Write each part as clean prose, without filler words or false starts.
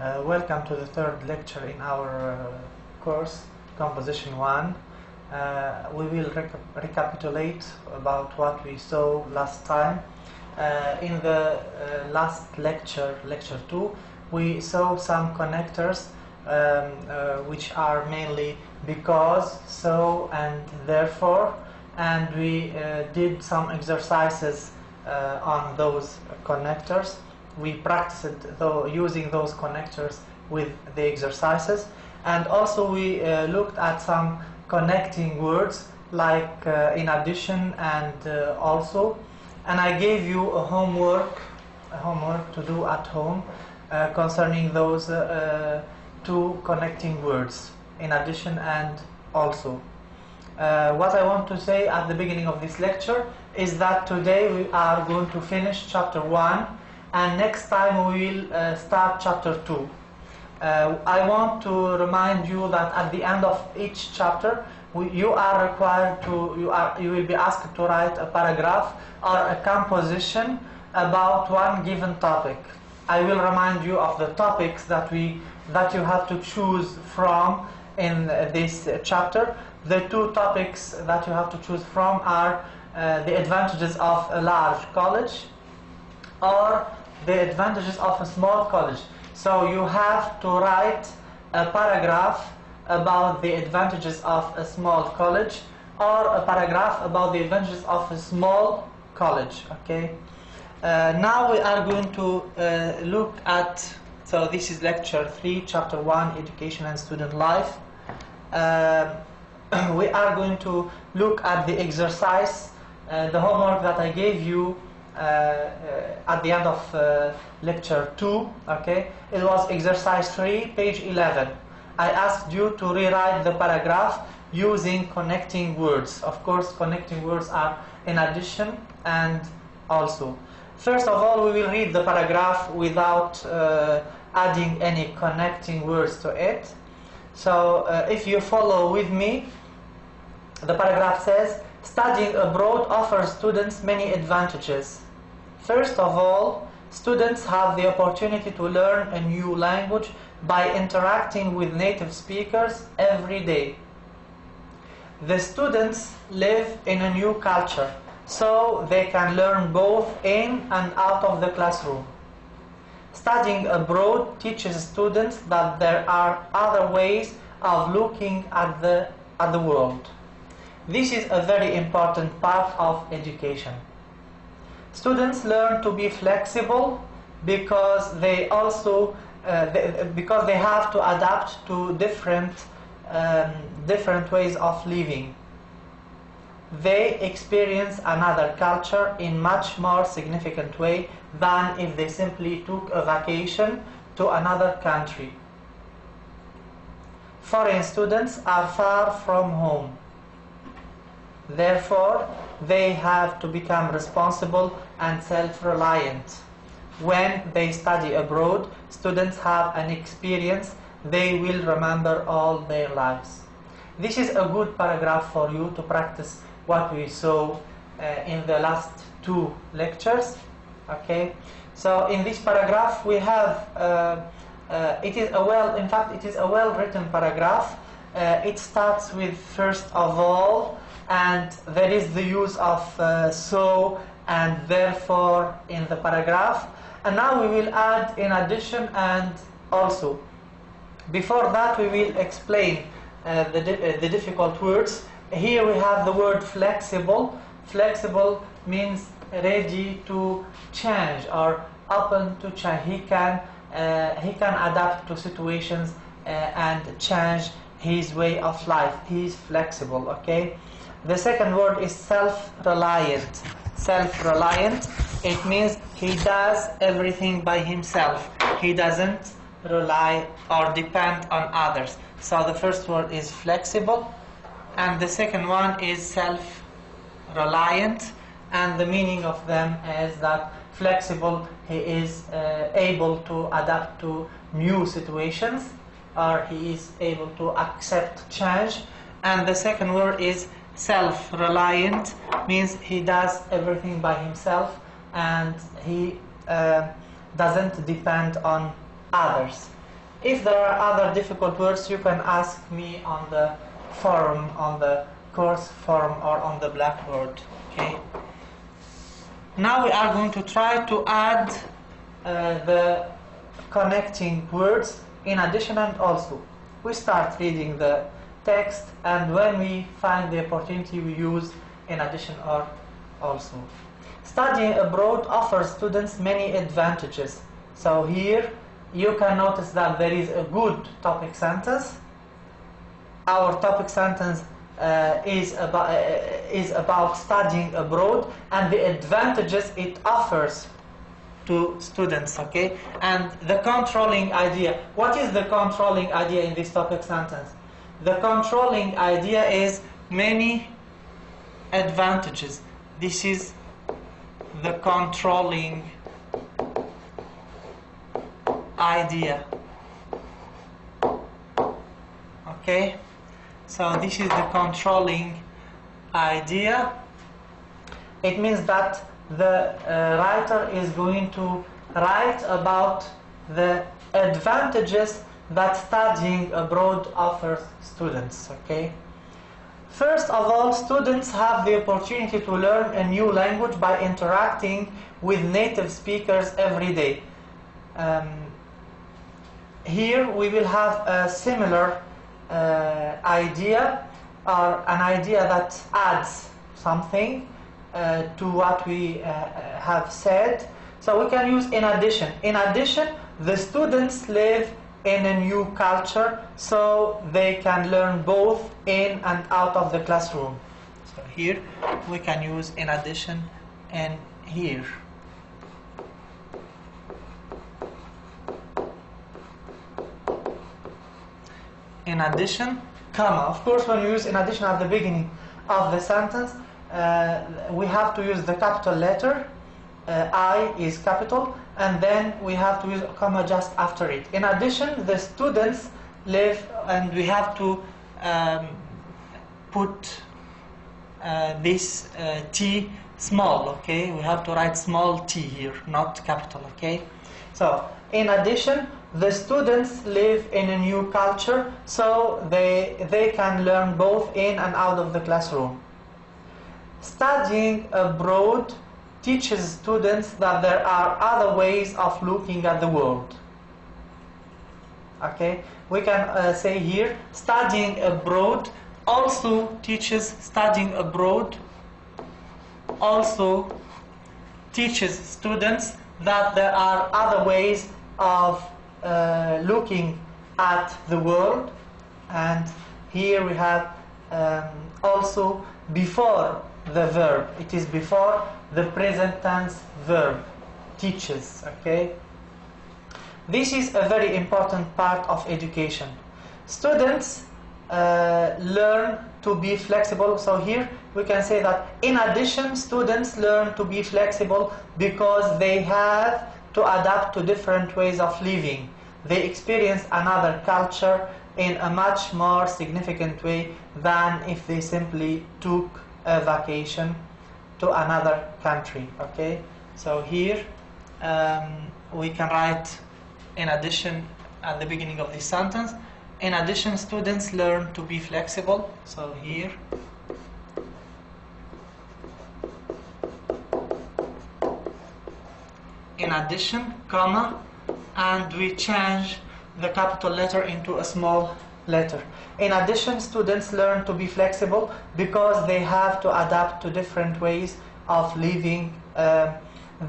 Welcome to the third lecture in our course, Composition 1. We will recapitulate about what we saw last time. In the last lecture, lecture 2, we saw some connectors which are mainly because, so, and therefore, and we did some exercises on those connectors. We practiced using those connectors with the exercises, and also we looked at some connecting words like in addition and also, and I gave you a homework to do at home concerning those two connecting words, in addition and also. What I want to say at the beginning of this lecture is that today we are going to finish chapter 1, and next time we will start chapter 2. I want to remind you that at the end of each chapter you are required to, you will be asked to write a paragraph or a composition about one given topic. I will remind you of the topics that you have to choose from in this chapter. The two topics that you have to choose from are the advantages of a large college or the advantages of a small college. So you have to write a paragraph about the advantages of a small college or a paragraph about the advantages of a small college. Okay. Now we are going to look at, so this is lecture 3, chapter 1, Education and Student Life. We are going to look at the exercise, the homework that I gave you at the end of lecture 2. Okay, it was exercise 3, page 11. I asked you to rewrite the paragraph using connecting words. Of course, connecting words are in addition and also. First of all, we will read the paragraph without adding any connecting words to it. So if you follow with me, the paragraph says, studying abroad offers students many advantages. First of all, students have the opportunity to learn a new language by interacting with native speakers every day. The students live in a new culture, so they can learn both in and out of the classroom. Studying abroad teaches students that there are other ways of looking at the world. This is a very important part of education. Students learn to be flexible because they also because they have to adapt to different ways of living. They experience another culture in much more significant way than if they simply took a vacation to another country. Foreign students are far from home. Therefore, they have to become responsible and self-reliant. When they study abroad, students have an experience they will remember all their lives. This is a good paragraph for you to practice what we saw in the last 2 lectures. Okay, so in this paragraph we have it is a well-written paragraph. It starts with first of all, and there is the use of so and therefore in the paragraph, and now we will add in addition and also. Before that, we will explain the difficult words. Here we have the word flexible. Flexible means ready to change or open to change. He can adapt to situations and change his way of life. He is flexible. Okay. The second word is self-reliant. Self-reliant, it means he does everything by himself. He doesn't rely or depend on others. So the first word is flexible, and the second one is self-reliant, and the meaning of them is that flexible, he is able to adapt to new situations, or he is able to accept change. And the second word is self-reliant, means he does everything by himself and he doesn't depend on others. If there are other difficult words, you can ask me on the forum, on the course forum, or on the Blackboard. Okay. Now we are going to try to add the connecting words in addition and also. We start reading the text, and when we find the opportunity, we use in addition or also. Studying abroad offers students many advantages. So here you can notice that there is a good topic sentence. Our topic sentence is about studying abroad and the advantages it offers to students, okay? And the controlling idea. What is the controlling idea in this topic sentence? The controlling idea is many advantages. This is the controlling idea. Okay? So this is the controlling idea. It means that the writer is going to write about the advantages that studying abroad offers students. Okay. First of all, students have the opportunity to learn a new language by interacting with native speakers every day. Here we will have a similar idea, or an idea that adds something to what we have said. So we can use in addition. In addition, the students live in a new culture, so they can learn both in and out of the classroom. So here we can use in addition and here. In addition, comma. Of course, when you use in addition at the beginning of the sentence, we have to use the capital letter. I is capital, and then we have to use a comma just after it. In addition, the students live, and we have to put this T small, okay? We have to write small t here, not capital, okay? So, in addition, the students live in a new culture, so they can learn both in and out of the classroom. Studying abroad teaches students that there are other ways of looking at the world. Okay, we can say here, studying abroad also teaches students that there are other ways of looking at the world. And here we have also before the verb. It is before the present tense verb, teaches, okay? This is a very important part of education. Students learn to be flexible. So here we can say that in addition, students learn to be flexible because they have to adapt to different ways of living. They experience another culture in a much more significant way than if they simply took a vacation to another country. Okay, so here we can write in addition at the beginning of this sentence. In addition, students learn to be flexible. So here in addition, comma, and we change the capital letter into a small letter. In addition, students learn to be flexible because they have to adapt to different ways of living.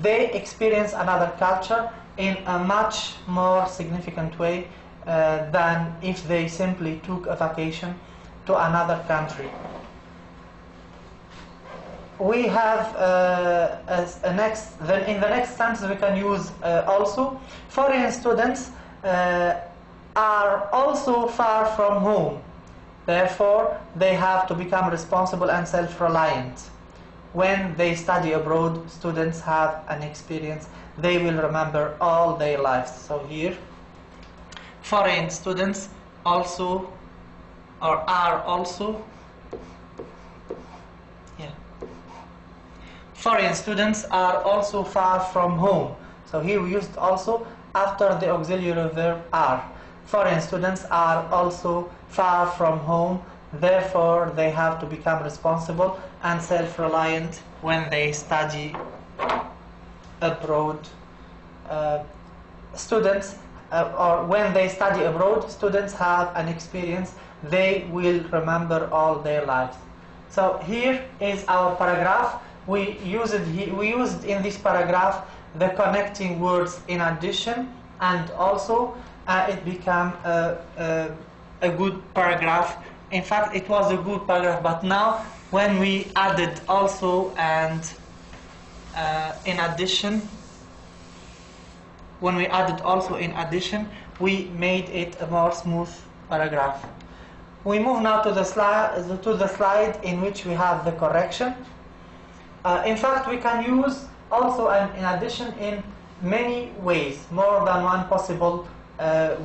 They experience another culture in a much more significant way than if they simply took a vacation to another country. We have in the next sentence we can use also. Foreign students are also far from home. Therefore, they have to become responsible and self-reliant. When they study abroad, students have an experience they will remember all their lives. So here, foreign students also, or are also, foreign students are also far from home. So here we used also after the auxiliary verb are. foreign students are also far from home, therefore they have to become responsible and self-reliant when they study abroad. Students or when they study abroad, students have an experience they will remember all their lives. So here is our paragraph. We used in this paragraph the connecting words in addition, and also it became a good paragraph. In fact, it was a good paragraph, but now when we added also and in addition, we made it a more smooth paragraph. We move now to the slide in which we have the correction. In fact, we can use also an in addition in many ways, more than one possible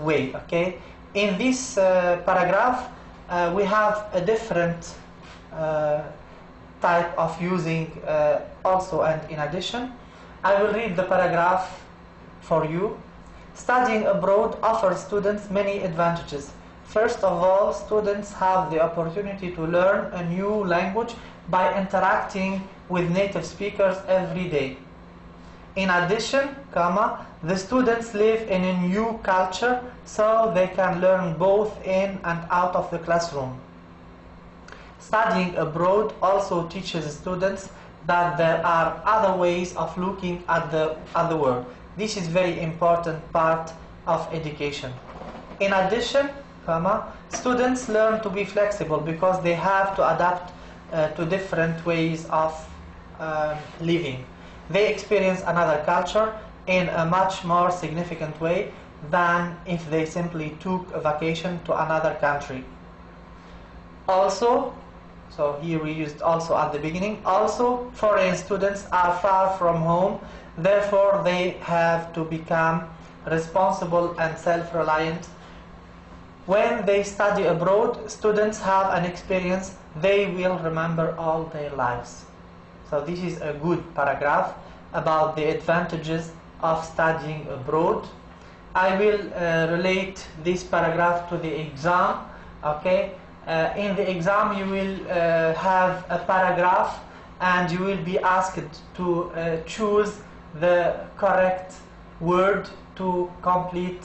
way. Okay. In this paragraph, we have a different type of using also and in addition. I will read the paragraph for you. Studying abroad offers students many advantages. First of all, students have the opportunity to learn a new language by interacting with native speakers every day. In addition, the students live in a new culture, so they can learn both in and out of the classroom. Studying abroad also teaches students that there are other ways of looking at the world. This is very important part of education. In addition, students learn to be flexible because they have to adapt to different ways of living. They experience another culture in a much more significant way than if they simply took a vacation to another country. Also, so here we used also at the beginning, also foreign students are far from home, therefore they have to become responsible and self-reliant. When they study abroad, students have an experience they will remember all their lives. So this is a good paragraph about the advantages of studying abroad. I will relate this paragraph to the exam. Okay. In the exam you will have a paragraph and you will be asked to choose the correct word to complete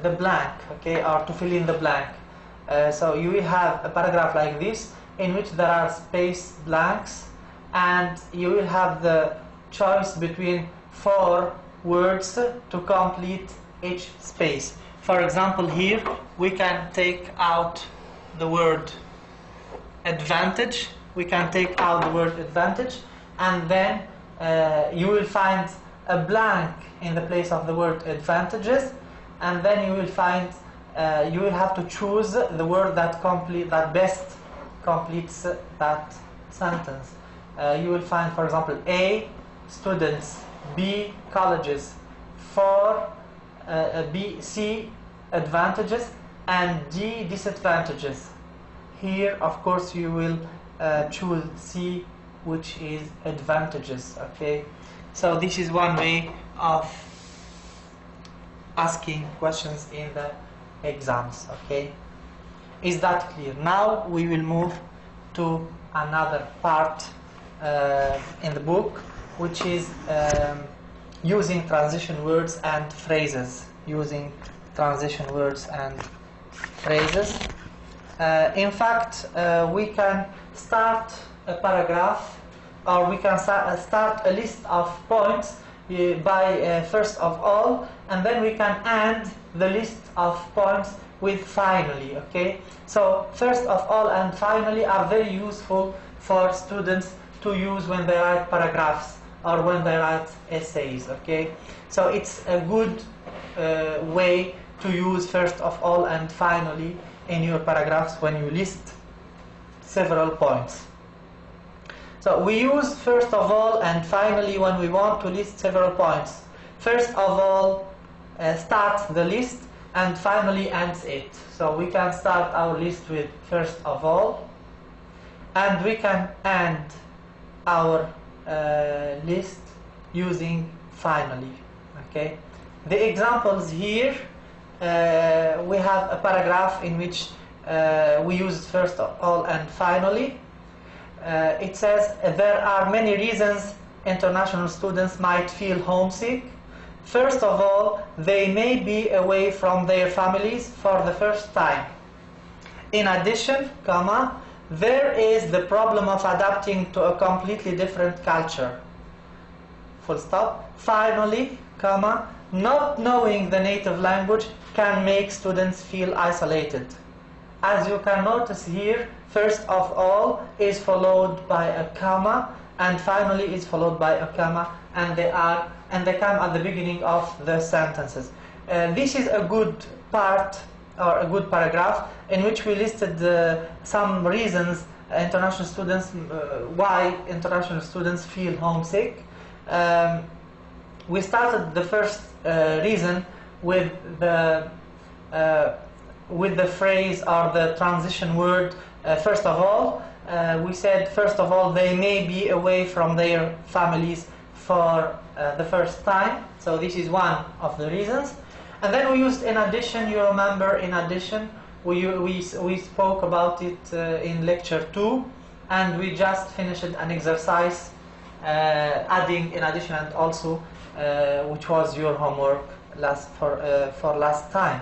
the blank, okay, or to fill in the blank. So you will have a paragraph like this in which there are space blanks, and you will have the choice between 4 words to complete each space. For example, here we can take out the word advantage. We can take out the word advantage, and then you will find a blank in the place of the word advantages, and then you will find you will have to choose the word that best completes that sentence. You will find, for example, A, students; B, colleges; C, advantages; and D, disadvantages. Here, of course, you will choose C, which is advantages. Okay, so this is one way of asking questions in the exams. Okay, is that clear? Now we will move to another part in the book, which is using transition words and phrases. Using transition words and phrases. In fact, we can start a paragraph, or we can start a list of points by first of all, and then we can end the list of points with finally. Okay, so first of all and finally are very useful for students to use when they write paragraphs or when they write essays. Okay, so it's a good way to use first of all and finally in your paragraphs when you list several points. So we use first of all and finally when we want to list several points. First of all starts the list and finally ends it. So we can start our list with first of all, and we can end our list using finally. Okay, the examples here we have a paragraph in which we use first of all and finally. It says there are many reasons international students might feel homesick. First of all, they may be away from their families for the first time. In addition, there is the problem of adapting to a completely different culture. Full stop. Finally, not knowing the native language can make students feel isolated. As you can notice here, first of all is followed by a comma, and finally is followed by a comma, and they come at the beginning of the sentences. This is a good part, or a good paragraph, in which we listed some reasons international students, why international students feel homesick. We started the first reason with the phrase or the transition word. First of all, we said first of all they may be away from their families for the first time. So this is one of the reasons. And then we used in addition. You remember, in addition, we spoke about it in lecture 2, and we just finished an exercise adding in addition and also, which was your homework for last time.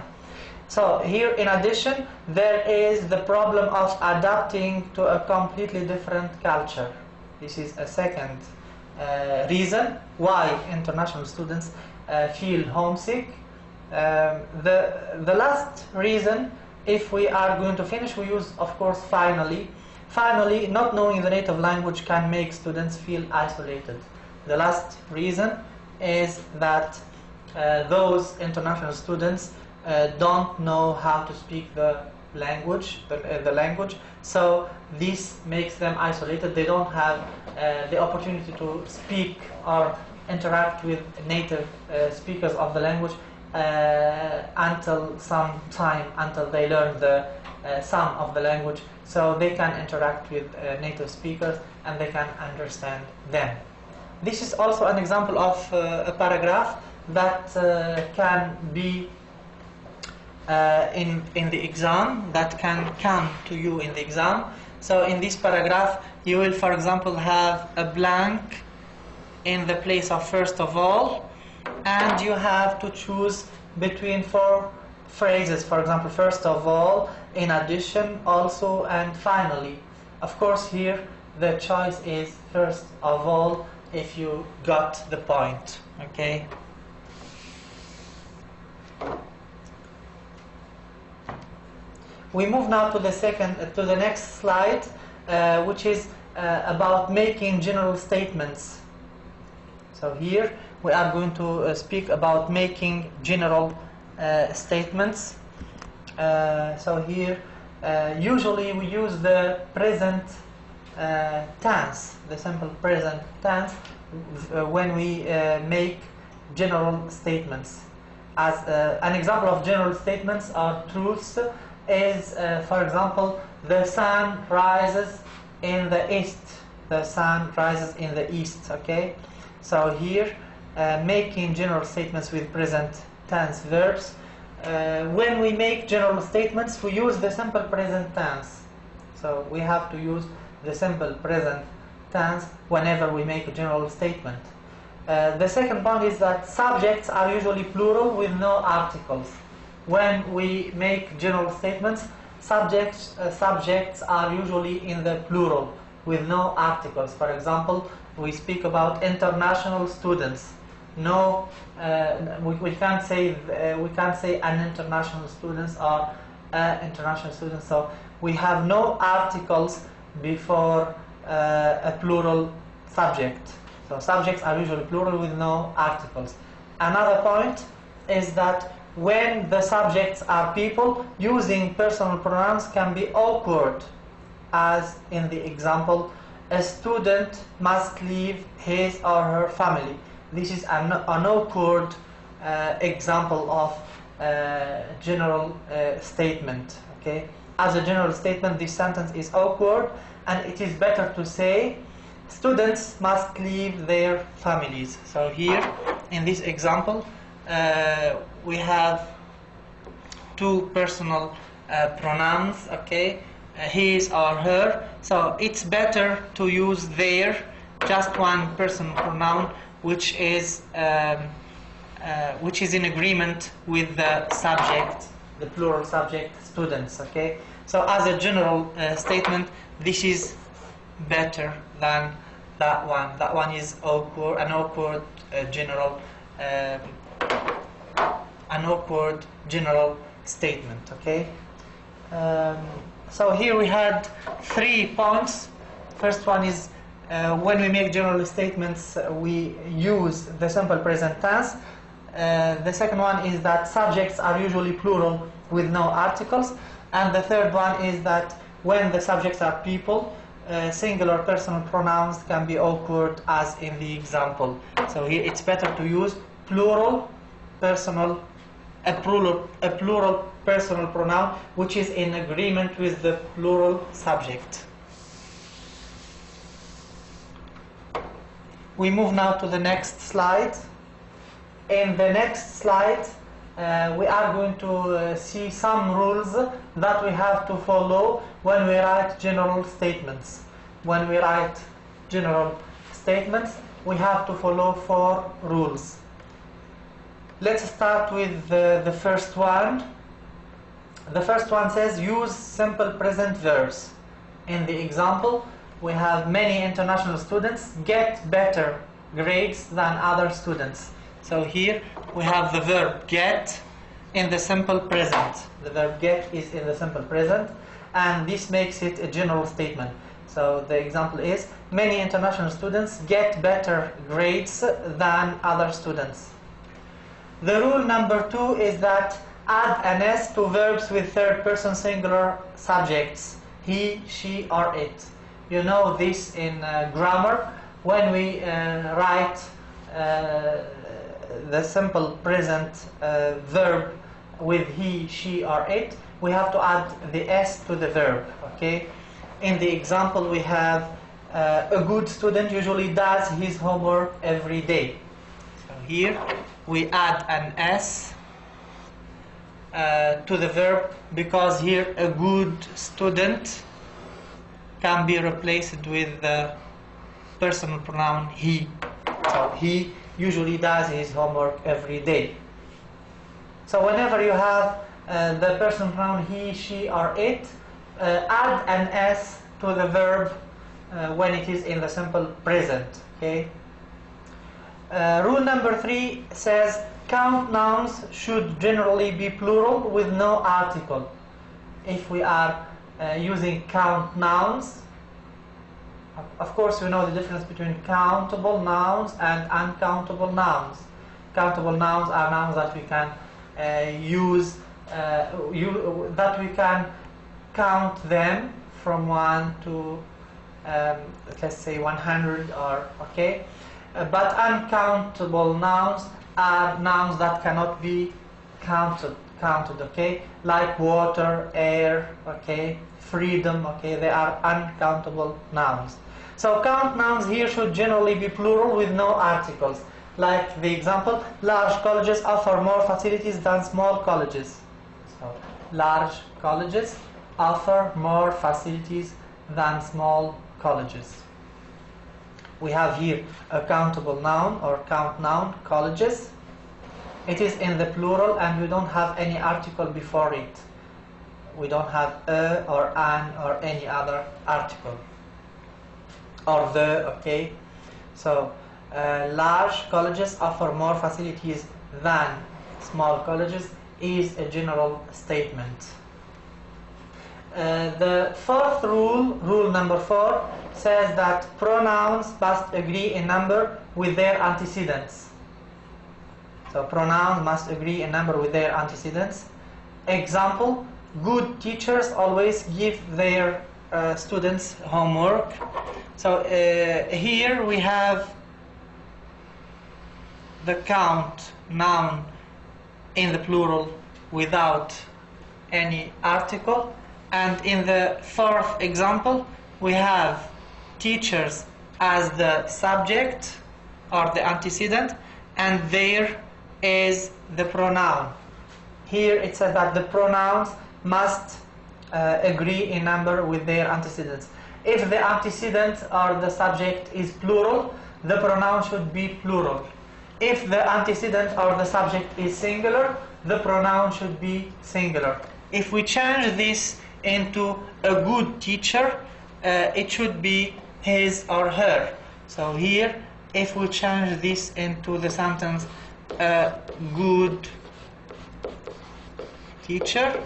So here, in addition, there is the problem of adapting to a completely different culture. This is a second reason why international students feel homesick. The last reason, if we are going to finish, we use, of course, finally. Finally, not knowing the native language can make students feel isolated. The last reason is that those international students don't know how to speak the language, so this makes them isolated. They don't have the opportunity to speak or interact with native speakers of the language until some time, until they learn some of the language, so they can interact with native speakers and they can understand them. This is also an example of a paragraph that can be in the exam, that can come to you in the exam. So in this paragraph, you will, for example, have a blank in the place of first of all, and you have to choose between 4 phrases. For example, first of all, in addition, also, and finally. Of course, here the choice is first of all, if you got the point. Okay. We move now to the next slide, which is about making general statements. So here we are going to speak about making general statements. So here, usually we use the present tense, the simple present tense, when we make general statements. As an example of general statements or truths is, for example, the sun rises in the east. The sun rises in the east. Okay, so here making general statements with present tense verbs. When we make general statements, we use the simple present tense. So we have to use the simple present tense whenever we make a general statement. The second point is that subjects are usually plural with no articles. When we make general statements, subjects are usually in the plural with no articles. For example, we speak about international students. No, we can't say an international students or international students. So we have no articles before a plural subject. So subjects are usually plural with no articles. Another point is that when the subjects are people, using personal pronouns can be awkward, as in the example, a student must leave his or her family. This is an awkward example of general statement. Okay, as a general statement, this sentence is awkward, and it is better to say students must leave their families. So here, in this example, we have two personal pronouns, okay, his or her. So it's better to use their, just one personal pronoun, which is in agreement with the subject, the plural subject, students. Okay. So as a general statement, this is better than that one. That one is awkward, an awkward general statement. Okay. So here we had 3 points. First one is when we make general statements, we use the simple present tense. The second one is that subjects are usually plural with no articles. And the third one is that when the subjects are people, singular personal pronouns can be awkward, as in the example. So here it's better to use plural personal personal which is in agreement with the plural subject. We move now to the next slide. In the next slide, we are going to see some rules that we have to follow when we write general statements. When we write general statements, we have to follow 4 rules. Let's start with the first one. The first one says use simple present verbs. In the example, we have many international students get better grades than other students. So here we have the verb get in the simple present. The verb get is in the simple present, and this makes it a general statement. So the example is many international students get better grades than other students. The rule number 2 is that add an S to verbs with third person singular subjects, he, she, or it. You know this in grammar. When we write the simple present verb with he, she, or it, we have to add the S to the verb. Okay. In the example, we have a good student usually does his homework every day. So here we add an S to the verb, because here a good student can be replaced with the personal pronoun he. So he usually does his homework every day. So whenever you have the personal pronoun he, she, or it, add an S to the verb when it is in the simple present. Okay. Rule number 3 says count nouns should generally be plural with no article. If we are using count nouns, of course we know the difference between countable nouns and uncountable nouns. Countable nouns are nouns that we can that we can count them from 1 to let's say 100, or okay. But uncountable nouns are nouns that cannot be counted, okay, like water, air, okay, freedom, okay, they are uncountable nouns. So count nouns here should generally be plural with no articles, like the example, large colleges offer more facilities than small colleges. So large colleges offer more facilities than small colleges. We have here a countable noun or count noun, colleges. It is in the plural and we don't have any article before it. We don't have a or an or any other article. Or the, okay. So large colleges offer more facilities than small colleges is a general statement. The fourth rule, rule number 4, says that pronouns must agree in number with their antecedents. So pronouns must agree in number with their antecedents. Example, good teachers always give their students homework. So here we have the count noun in the plural without any article. And in the fourth example, we have teachers as the subject or the antecedent, and there is the pronoun Here it says that the pronouns must agree in number with their antecedents. If the antecedent or the subject is plural, the pronoun should be plural. If the antecedent or the subject is singular, the pronoun should be singular. If we change this into a good teacher, it should be his or her. So here, if we change this into the sentence, a good teacher,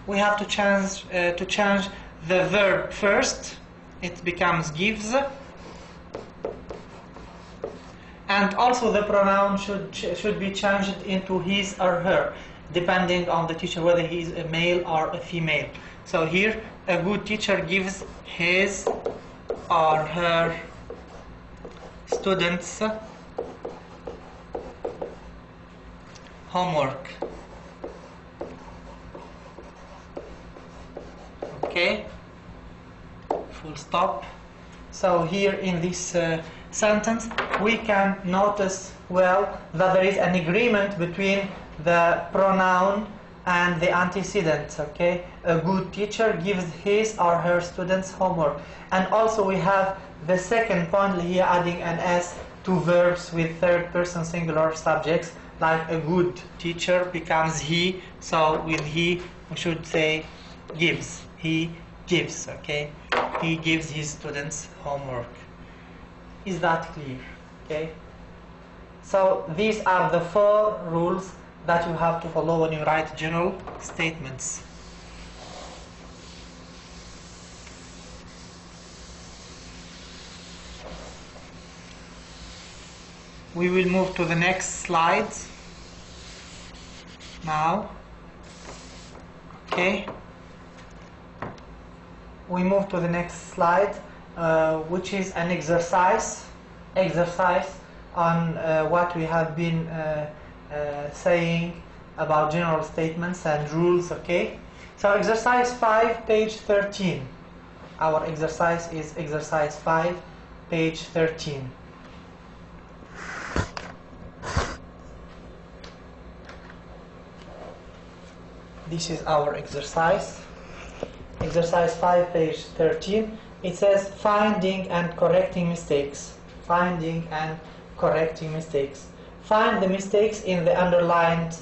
we have to change the verb first. It becomes gives, and also the pronoun should be changed into his or her, depending on the teacher whether he is a male or a female. So here, a good teacher gives his or her students homework. Okay, full stop. So here in this sentence we can notice well that there is an agreement between the pronoun and the antecedent. Okay, a good teacher gives his or her students homework. And also we have the second point here, adding an s to verbs with third person singular subjects, like a good teacher becomes he. So with he we should say gives. He gives. Okay, he gives his students homework. Is that clear? Okay, so these are the 4 rules that you have to follow when you write general statements. We will move to the next slide now. Okay, we move to the next slide, which is an exercise on what we have been saying about general statements and rules. Okay, so exercise 5, page 13. Our exercise is exercise 5, page 13. This is our exercise. Exercise 5, page 13. It says finding and correcting mistakes. Finding and correcting mistakes. Find the mistakes in the underlined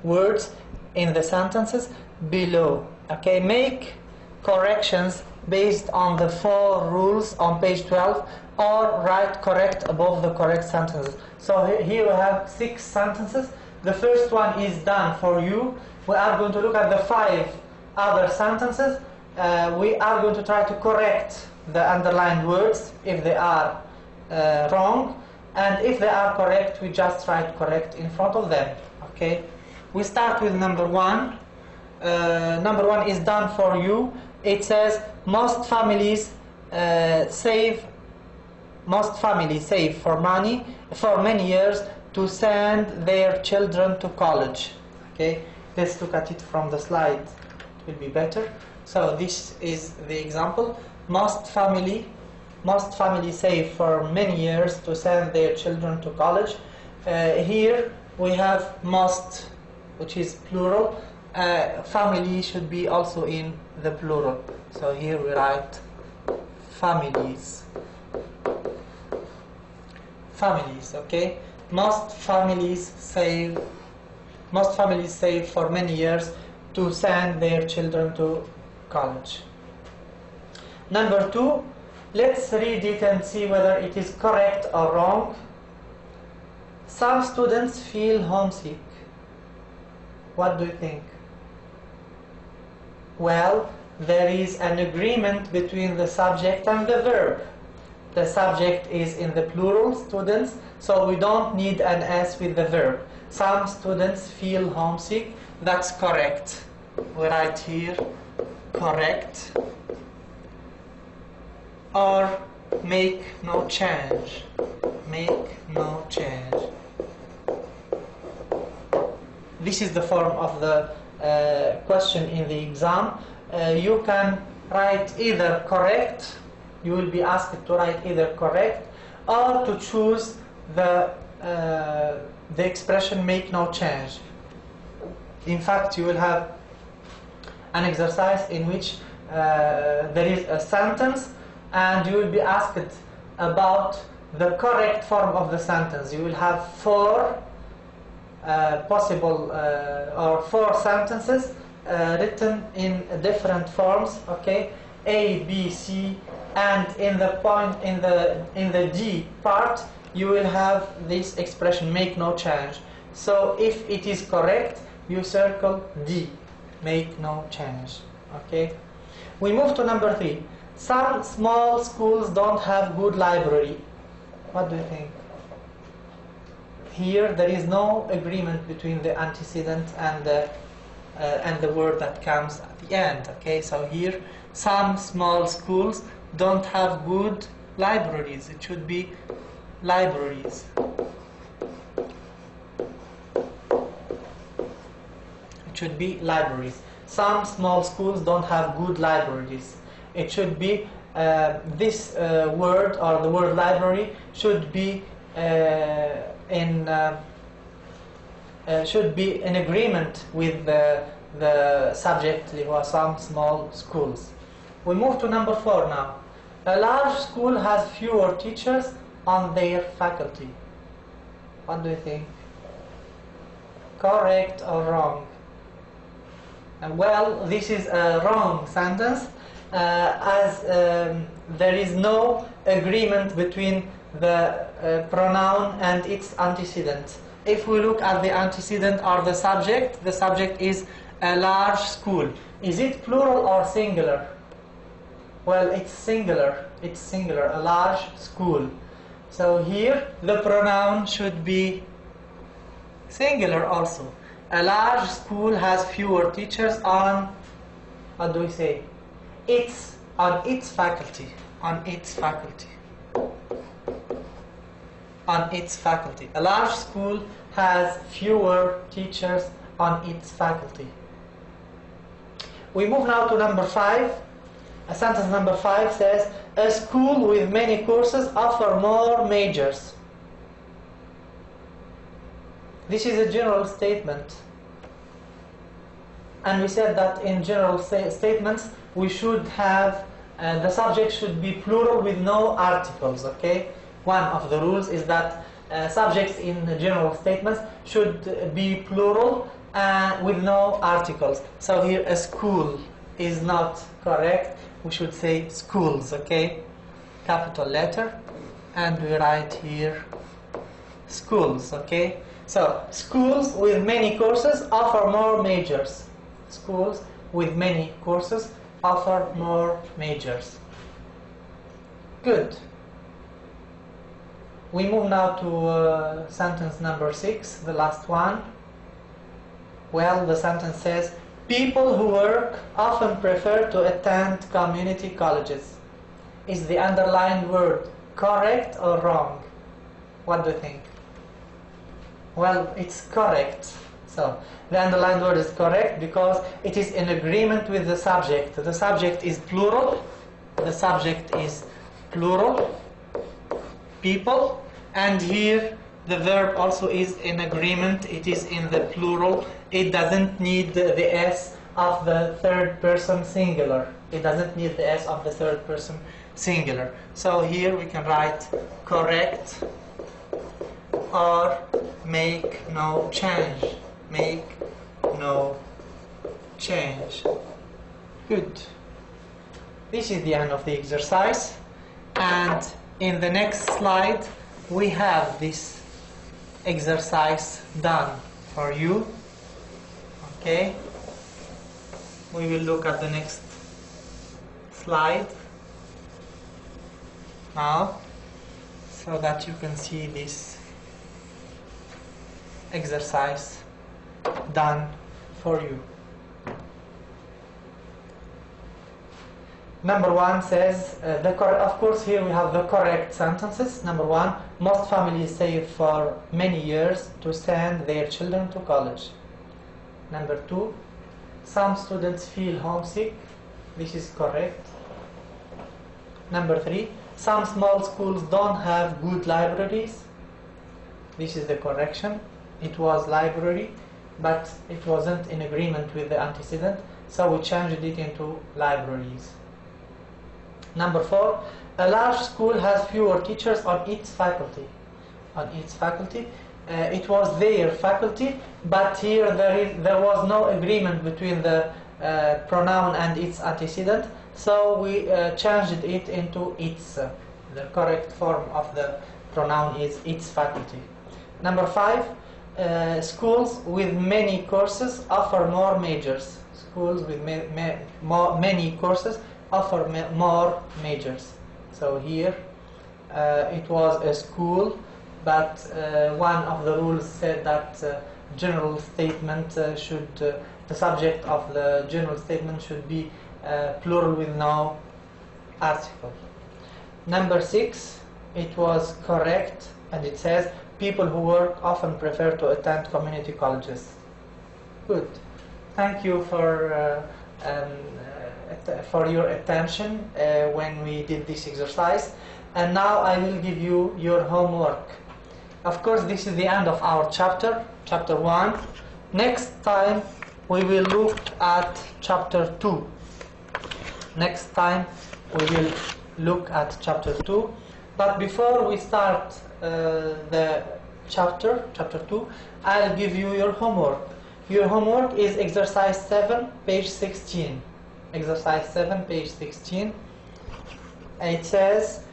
words in the sentences below. Okay, make corrections based on the 4 rules on page 12, or write correct above the correct sentences. So here we have 6 sentences. The first one is done for you. We are going to look at the 5 other sentences. We are going to try to correct the underlined words if they are wrong, and if they are correct, we just write correct in front of them. Okay, we start with number 1. Number 1 is done for you. It says most families save for money for many years to send their children to college. Okay, let's look at it from the slide. It will be better. So this is the example. Most families save for many years to send their children to college. Here we have most, which is plural. Family should be also in the plural. So here we write families. Families, okay? Most families save for many years to send their children to college. Number 2, let's read it and see whether it is correct or wrong. Some students feel homesick. What do you think? Well, there is an agreement between the subject and the verb. The subject is in the plural, students, so we don't need an S with the verb. Some students feel homesick. That's correct. We write here correct. Or make no change. Make no change. This is the form of the question in the exam. You can write either correct. You will be asked to write either correct or to choose the expression make no change. In fact, you will have an exercise in which there is a sentence and you will be asked about the correct form of the sentence. You will have four possible or four sentences written in different forms, okay? A, B, C, and in the D part you will have this expression make no change. So if it is correct, you circle D, make no change. Okay. We move to number 3. Some small schools don't have good library. What do you think? Here there is no agreement between the antecedent and the word that comes at the end. Okay, so here some small schools don't have good libraries. It should be libraries. It should be libraries. Some small schools don't have good libraries. It should be this word, or the word library should be in agreement with the subject, some small schools. We move to number 4 now. A large school has fewer teachers on their faculty. What do you think? Correct or wrong? Well, this is a wrong sentence, as there is no agreement between the pronoun and its antecedent. If we look at the antecedent or the subject is a large school. Is it plural or singular? Well, it's singular. It's singular, a large school. So here the pronoun should be singular also. A large school has fewer teachers on, what do we say? On its faculty. On its faculty. On its faculty. A large school has fewer teachers on its faculty. We move now to number 5. Sentence number 5 says, a school with many courses offer more majors. This is a general statement. And we said that in general statements we should have, the subject should be plural with no articles, okay? One of the rules is that subjects in general statements should be plural with no articles. So here a school is not correct. We should say schools, okay? Capital letter, and we write here schools, okay? So schools with many courses offer more majors. Schools with many courses offer more majors. Good. We move now to sentence number 6, the last one. Well, the sentence says, people who work often prefer to attend community colleges. Is the underlined word correct or wrong? What do you think? Well, it's correct. So, the underlined word is correct because it is in agreement with the subject. The subject is plural. The subject is plural. People. And here the verb also is in agreement. It is in the plural. It doesn't need the S of the third person singular. It doesn't need the S of the third person singular. So here we can write correct or make no change. Make no change. Good. This is the end of the exercise. And in the next slide, we have this exercise done for you. Okay. We will look at the next slide now, so that you can see this exercise done for you. Number 1 says, of course here we have the correct sentences. Number 1, most families save for many years to send their children to college. Number 2, some students feel homesick. This is correct. Number 3, some small schools don't have good libraries. This is the correction. It was library, but it wasn't in agreement with the antecedent, so we changed it into libraries. Number 4, a large school has fewer teachers on its faculty. It was their faculty, but here there was no agreement between the pronoun and its antecedent, so we changed it into its. The correct form of the pronoun is its faculty. Number 5, schools with many courses offer more majors. Schools with many courses offer more majors. So here it was a school, but one of the rules said that general statement the subject of the general statement should be plural with no article. Number 6, it was correct, and it says people who work often prefer to attend community colleges. Good. Thank you for your attention when we did this exercise. And now I will give you your homework. Of course, this is the end of our chapter 1. Next time we will look at chapter 2. Next time we will look at chapter 2. But before we start the chapter 2, I'll give you your homework. Your homework is exercise 7, page 16. Exercise 7, page 16. It says,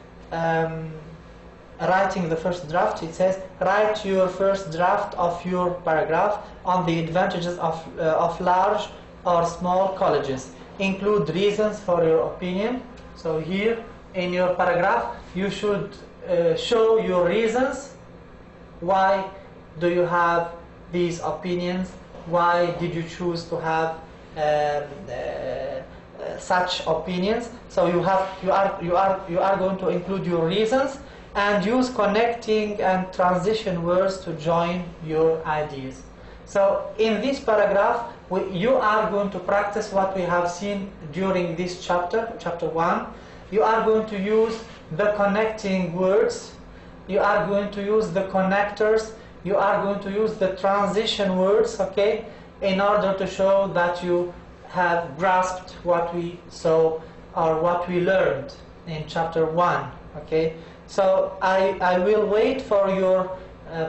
writing the first draft, it says, write your first draft of your paragraph on the advantages of large or small colleges. Include reasons for your opinion. So here in your paragraph, you should show your reasons. Why do you have these opinions? Why did you choose to have such opinions? So you are going to include your reasons and use connecting and transition words to join your ideas. So in this paragraph, you are going to practice what we have seen during this chapter 1. You are going to use the connecting words. You are going to use the connectors. You are going to use the transition words, okay, in order to show that you have grasped what we saw or what we learned in chapter 1, okay. So I will wait for your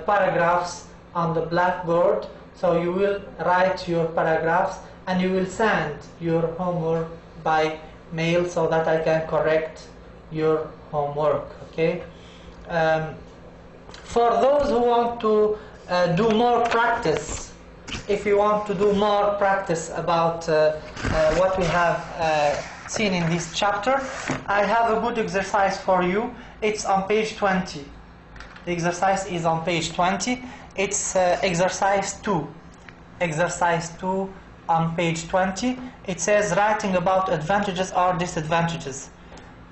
paragraphs on the blackboard. So you will write your paragraphs and you will send your homework by mail so that I can correct your homework, okay. For those who want to do more practice, if you want to do more practice about what we have seen in this chapter, I have a good exercise for you. It's on page 20. The exercise is on page 20. It's exercise 2. Exercise 2 on page 20. It says writing about advantages or disadvantages.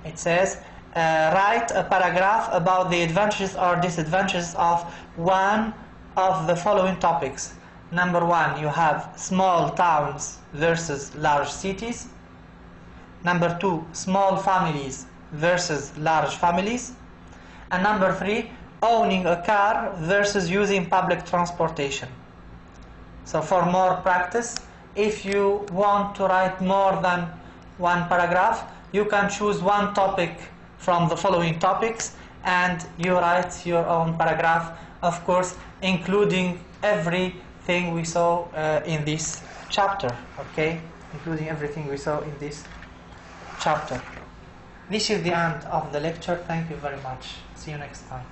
It says write a paragraph about the advantages or disadvantages of one of the following topics. Number 1, you have small towns versus large cities. Number 2, small families versus large families. And number 3, owning a car versus using public transportation. So for more practice, if you want to write more than one paragraph, you can choose one topic from the following topics and you write your own paragraph, of course, including everything we saw in this chapter, okay? Including everything we saw in this chapter. This is the end of the lecture. Thank you very much. See you next time.